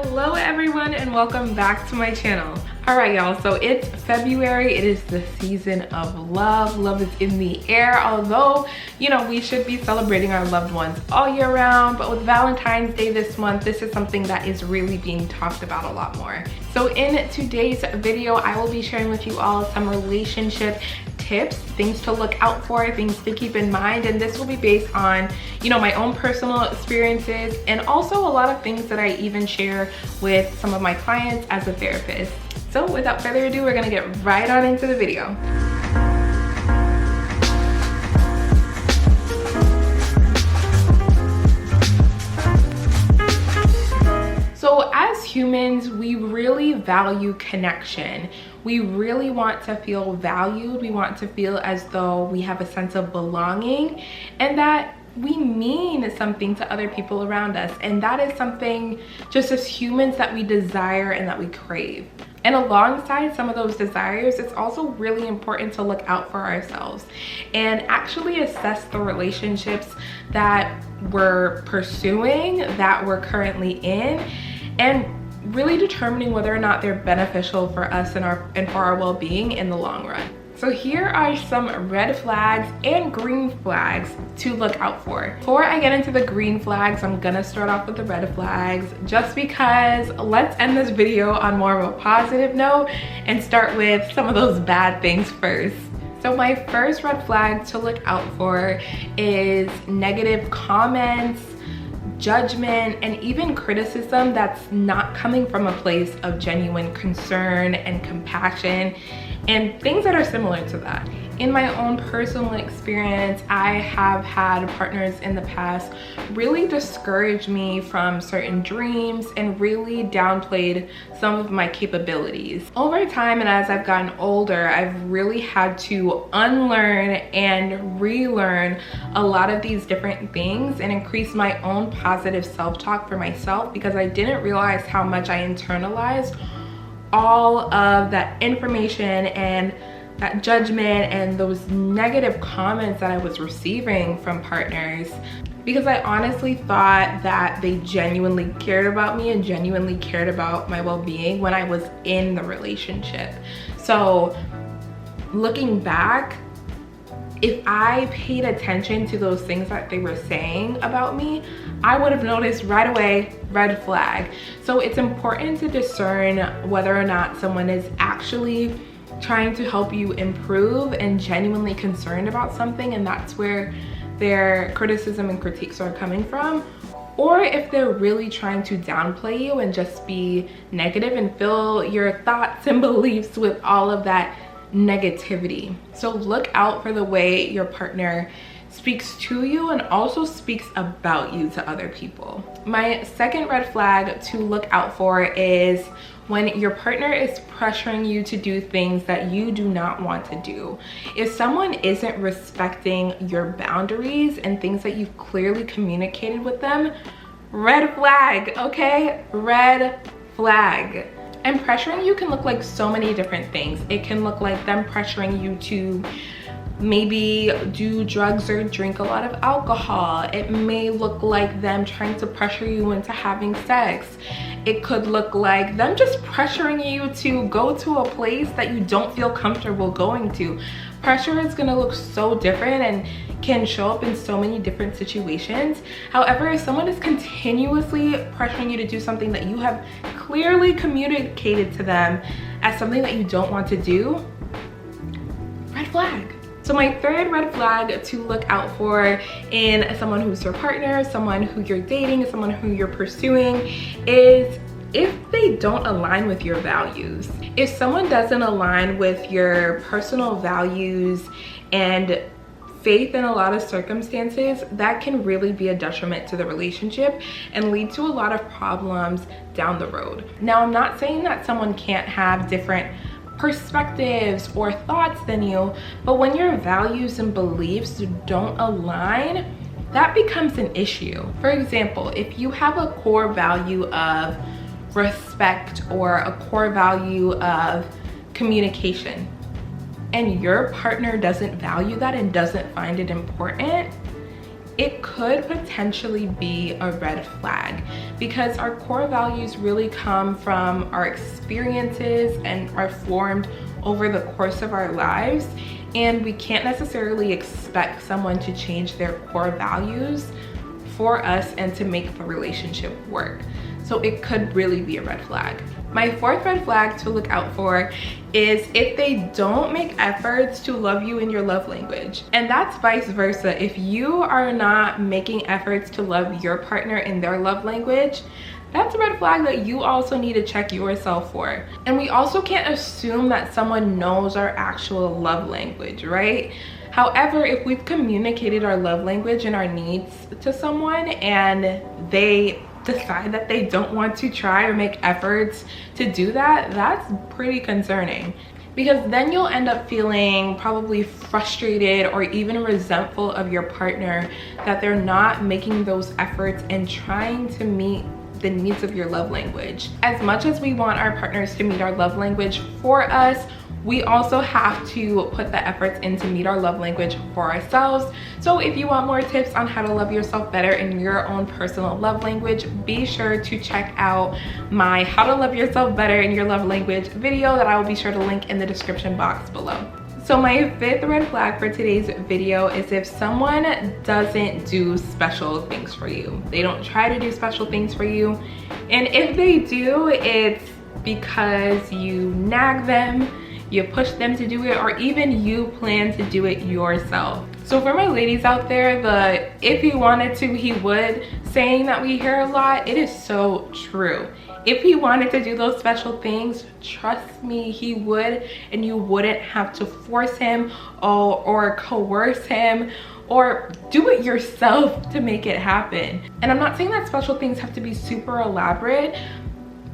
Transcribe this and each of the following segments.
Hello everyone and welcome back to my channel. All right y'all, so it's February. It is the season of love. Love is in the air, although, you know, we should be celebrating our loved ones all year round, but with Valentine's Day this month, this is something that is really being talked about a lot more. So in today's video, I will be sharing with you all some relationship tips, things to look out for, things to keep in mind, and this will be based on, you know, my own personal experiences and also a lot of things that I even share with some of my clients as a therapist. So without further ado, we're gonna get right on into the video. So as humans, we really value connection. We really want to feel valued. We want to feel as though we have a sense of belonging and that we mean something to other people around us. And that is something just as humans that we desire and that we crave. And alongside some of those desires, it's also really important to look out for ourselves and actually assess the relationships that we're pursuing, that we're currently in, and really determining whether or not they're beneficial for us and for our well-being in the long run. So here are some red flags and green flags to look out for. Before I get into the green flags, I'm gonna start off with the red flags just because let's end this video on more of a positive note and start with some of those bad things first. So my first red flag to look out for is negative comments, judgment, and even criticism that's not coming from a place of genuine concern and compassion and things that are similar to that. In my own personal experience, I have had partners in the past really discourage me from certain dreams and really downplayed some of my capabilities. Over time and as I've gotten older, I've really had to unlearn and relearn a lot of these different things and increase my own positive self-talk for myself because I didn't realize how much I internalized all of that information and that judgment and those negative comments that I was receiving from partners because I honestly thought that they genuinely cared about me and genuinely cared about my well-being when I was in the relationship. So looking back, if I paid attention to those things that they were saying about me, I would have noticed right away, red flag. So it's important to discern whether or not someone is actually trying to help you improve and genuinely concerned about something, and that's where their criticism and critiques are coming from, or if they're really trying to downplay you and just be negative and fill your thoughts and beliefs with all of that negativity. So look out for the way your partner speaks to you and also speaks about you to other people. My second red flag to look out for is when your partner is pressuring you to do things that you do not want to do. If someone isn't respecting your boundaries and things that you've clearly communicated with them, red flag, okay? Red flag. And pressuring you can look like so many different things. It can look like them pressuring you to maybe do drugs or drink a lot of alcohol. It may look like them trying to pressure you into having sex. It could look like them just pressuring you to go to a place that you don't feel comfortable going to. Pressure is gonna look so different and can show up in so many different situations. However, if someone is continuously pressuring you to do something that you have clearly communicated to them as something that you don't want to do, red flag. So my third red flag to look out for in someone who's your partner, someone who you're dating, someone who you're pursuing is if they don't align with your values. If someone doesn't align with your personal values and faith in a lot of circumstances, that can really be a detriment to the relationship and lead to a lot of problems down the road. Now, I'm not saying that someone can't have different perspectives or thoughts than you, but when your values and beliefs don't align, that becomes an issue. For example, if you have a core value of respect or a core value of communication and your partner doesn't value that and doesn't find it important, it could potentially be a red flag, because our core values really come from our experiences and are formed over the course of our lives, and we can't necessarily expect someone to change their core values for us and to make the relationship work. So it could really be a red flag. My fourth red flag to look out for is if they don't make efforts to love you in your love language. And that's vice versa. If you are not making efforts to love your partner in their love language, that's a red flag that you also need to check yourself for. And we also can't assume that someone knows our actual love language, right? However, if we've communicated our love language and our needs to someone and they decide that they don't want to try or make efforts to do that, that's pretty concerning. Because then you'll end up feeling probably frustrated or even resentful of your partner that they're not making those efforts and trying to meet the needs of your love language. As much as we want our partners to meet our love language for us, we also have to put the efforts in to meet our love language for ourselves. So if you want more tips on how to love yourself better in your own personal love language, be sure to check out my How to Love Yourself Better in Your Love Language video that I will be sure to link in the description box below. So my fifth red flag for today's video is if someone doesn't do special things for you. They don't try to do special things for you. And if they do, it's because you nag them, you push them to do it, or even you plan to do it yourself. So for my ladies out there, the "if he wanted to, he would" saying that we hear a lot, it is so true. If he wanted to do those special things, trust me, he would, and you wouldn't have to force him or coerce him or do it yourself to make it happen. And I'm not saying that special things have to be super elaborate,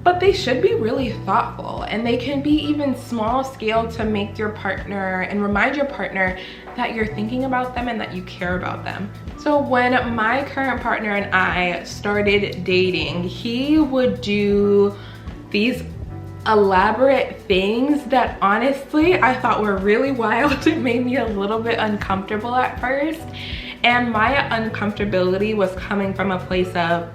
but they should be really thoughtful, and they can be even small scale to make your partner and remind your partner that you're thinking about them and that you care about them. So when my current partner and I started dating, he would do these elaborate things that honestly I thought were really wild. It made me a little bit uncomfortable at first, and my uncomfortability was coming from a place of,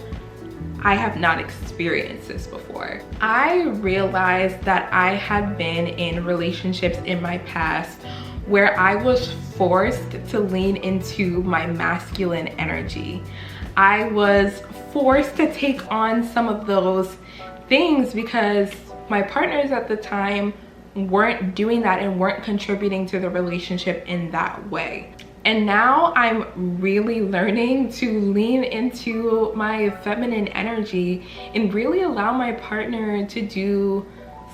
I have not experienced this before. I realized that I had been in relationships in my past where I was forced to lean into my masculine energy. I was forced to take on some of those things because my partners at the time weren't doing that and weren't contributing to the relationship in that way. And now I'm really learning to lean into my feminine energy and really allow my partner to do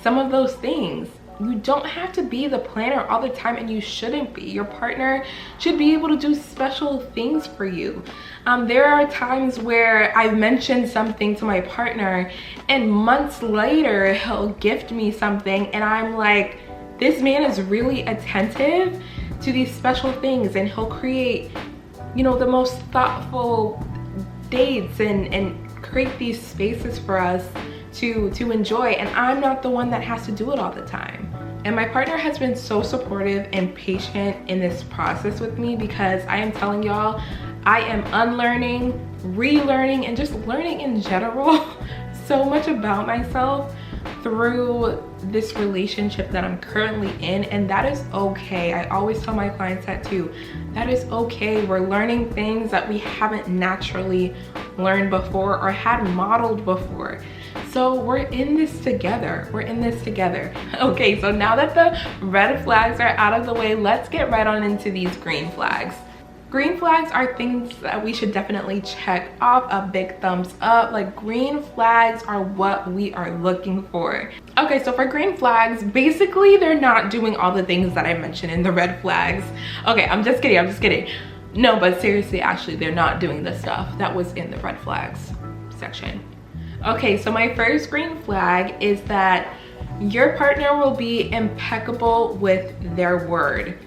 some of those things. You don't have to be the planner all the time, and you shouldn't be. Your partner should be able to do special things for you. There are times where I've mentioned something to my partner and months later he'll gift me something and I'm like, this man is really attentive to these special things, and he'll create, you know, the most thoughtful dates and create these spaces for us to enjoy, and I'm not the one that has to do it all the time. And my partner has been so supportive and patient in this process with me, because I am telling y'all, I am unlearning, relearning, and just learning in general so much about myself through this relationship that I'm currently in, and that is okay. I always tell my clients that too. That is okay. We're learning things that we haven't naturally learned before or had modeled before. So we're in this together. We're in this together. Okay, so now that the red flags are out of the way, let's get right on into these green flags. Green flags are things that we should definitely check off a big thumbs up. Like, green flags are what we are looking for. Okay, so for green flags, basically they're not doing all the things that I mentioned in the red flags. Okay, I'm just kidding. No, but seriously, actually, they're not doing the stuff that was in the red flags section. Okay, so my first green flag is that your partner will be impeccable with their word.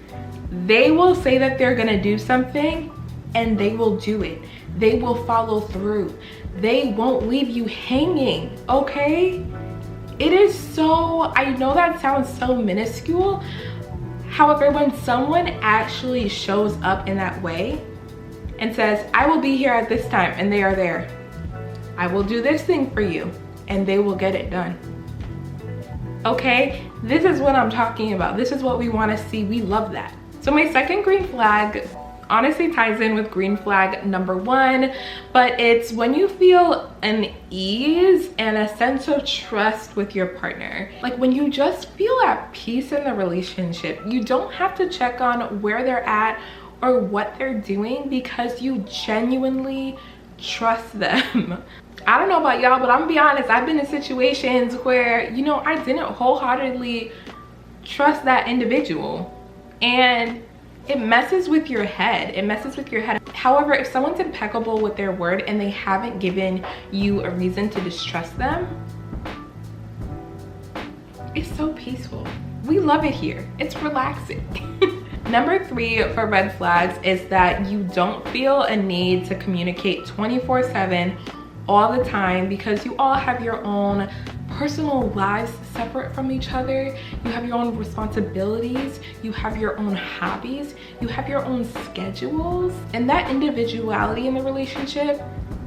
They will say that they're gonna do something and they will do it. They will follow through. They won't leave you hanging, okay? It is so, I know that sounds so minuscule. However, when someone actually shows up in that way, and says, I will be here at this time, and they are there. I will do this thing for you, and they will get it done. Okay, this is what I'm talking about. This is what we want to see. We love that. So my second green flag honestly ties in with green flag number 1, but it's when you feel an ease and a sense of trust with your partner. Like when you just feel at peace in the relationship. You don't have to check on where they're at or what they're doing because you genuinely trust them. I don't know about y'all, but I'm gonna be honest, I've been in situations where, you know, I didn't wholeheartedly trust that individual, and it messes with your head. It messes with your head. However, if someone's impeccable with their word and they haven't given you a reason to distrust them, it's so peaceful. We love it here. It's relaxing. Number 3 for red flags is that you don't feel a need to communicate 24/7 all the time because you all have your own personal lives separate from each other. You have your own responsibilities, you have your own hobbies, you have your own schedules, and that individuality in the relationship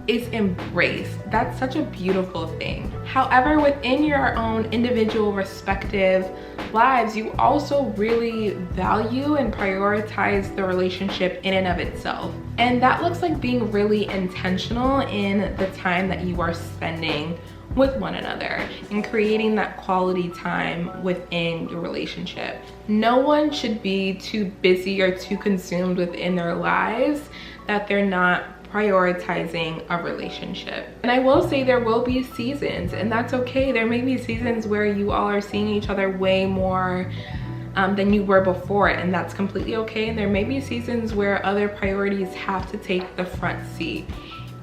is embraced. That's such a beautiful thing. However, within your own individual respective lives, you also really value and prioritize the relationship in and of itself. And that looks like being really intentional in the time that you are spending with one another and creating that quality time within your relationship. No one should be too busy or too consumed within their lives that they're not prioritizing a relationship. And I will say there will be seasons, and that's okay. There may be seasons where you all are seeing each other way more than you were before, and that's completely okay. And there may be seasons where other priorities have to take the front seat,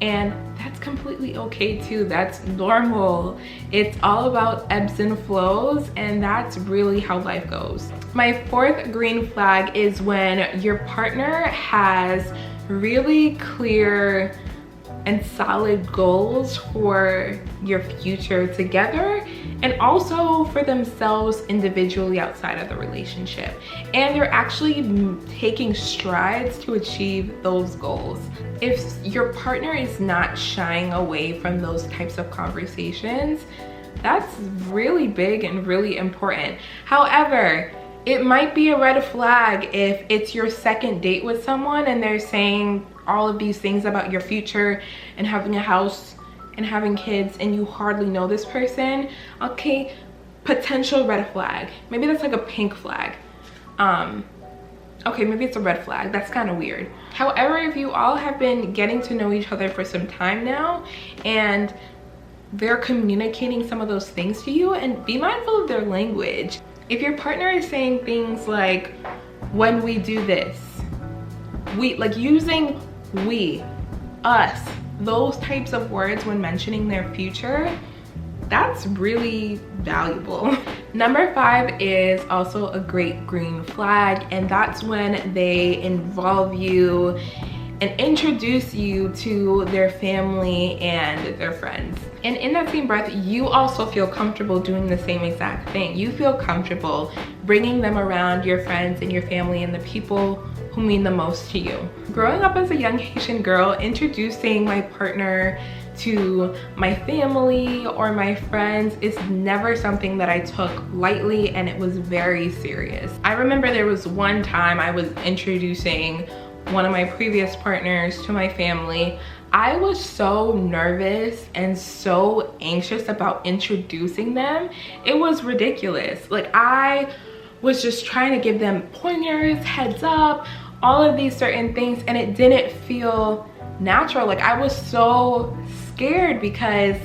and that's completely okay too. That's normal. It's all about ebbs and flows, and that's really how life goes. My 4th green flag is when your partner has really clear and solid goals for your future together, and also for themselves individually outside of the relationship, and they're actually taking strides to achieve those goals. If your partner is not shying away from those types of conversations, that's really big and really important. However, it might be a red flag if it's your second date with someone and they're saying all of these things about your future and having a house and having kids and you hardly know this person. Okay, potential red flag. Maybe that's like a pink flag. Okay, maybe it's a red flag. That's kind of weird. However, if you all have been getting to know each other for some time now and they're communicating some of those things to you, and be mindful of their language. If your partner is saying things like, when we do this, we, like using we, us, those types of words when mentioning their future, that's really valuable. Number 5 is also a great green flag, and that's when they involve you and introduce you to their family and their friends. And in that same breath, you also feel comfortable doing the same exact thing. You feel comfortable bringing them around your friends and your family and the people who mean the most to you. Growing up as a young Haitian girl, introducing my partner to my family or my friends is never something that I took lightly, and it was very serious. I remember there was one time I was introducing one of my previous partners to my family. I was so nervous and so anxious about introducing them. It was ridiculous. Like, I was just trying to give them pointers, heads up, all of these certain things, and it didn't feel natural. Like, I was so scared because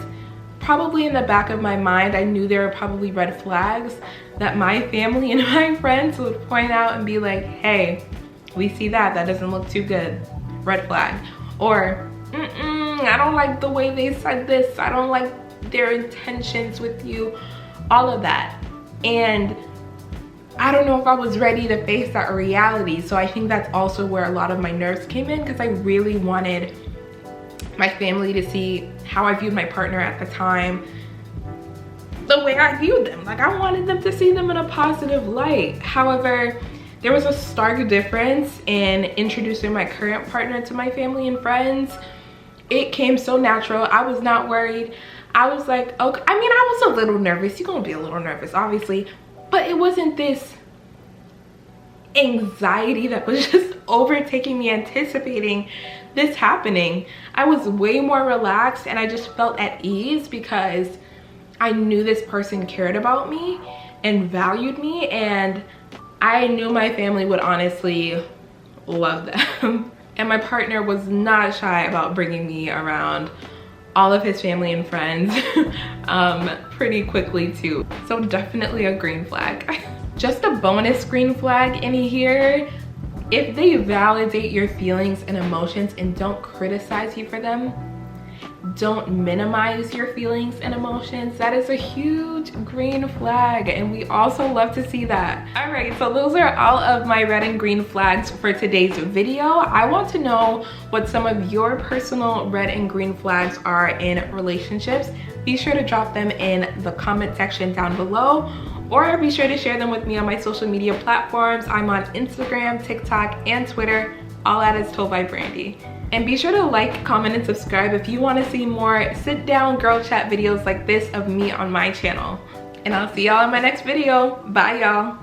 probably in the back of my mind, I knew there were probably red flags that my family and my friends would point out and be like, hey, we see that doesn't look too good, red flag. Or, I don't like the way they said this, I don't like their intentions with you, all of that. And I don't know if I was ready to face that reality. So I think that's also where a lot of my nerves came in, because I really wanted my family to see how I viewed my partner at the time, the way I viewed them. Like, I wanted them to see them in a positive light. However, There was a stark difference in introducing my current partner to my family and friends. It came so natural. I was not worried. I was like, okay, I mean, I was a little nervous. You're gonna be a little nervous, obviously, but it wasn't this anxiety that was just overtaking me, anticipating this happening. I was way more relaxed and I just felt at ease because I knew this person cared about me and valued me, and I knew my family would honestly love them. And my partner was not shy about bringing me around all of his family and friends pretty quickly too. So definitely a green flag. Just a bonus green flag in here: if they validate your feelings and emotions and don't criticize you for them, don't minimize your feelings and emotions, that is a huge green flag, and we also love to see that. All right, so those are all of my red and green flags for today's video. I want to know what some of your personal red and green flags are in relationships. Be sure to drop them in the comment section down below, or be sure to share them with me on my social media platforms. I'm on Instagram, TikTok, and Twitter, all at As Told by Brandy. And be sure to like, comment, and subscribe if you want to see more sit down girl chat videos like this of me on my channel. And I'll see y'all in my next video. Bye, y'all.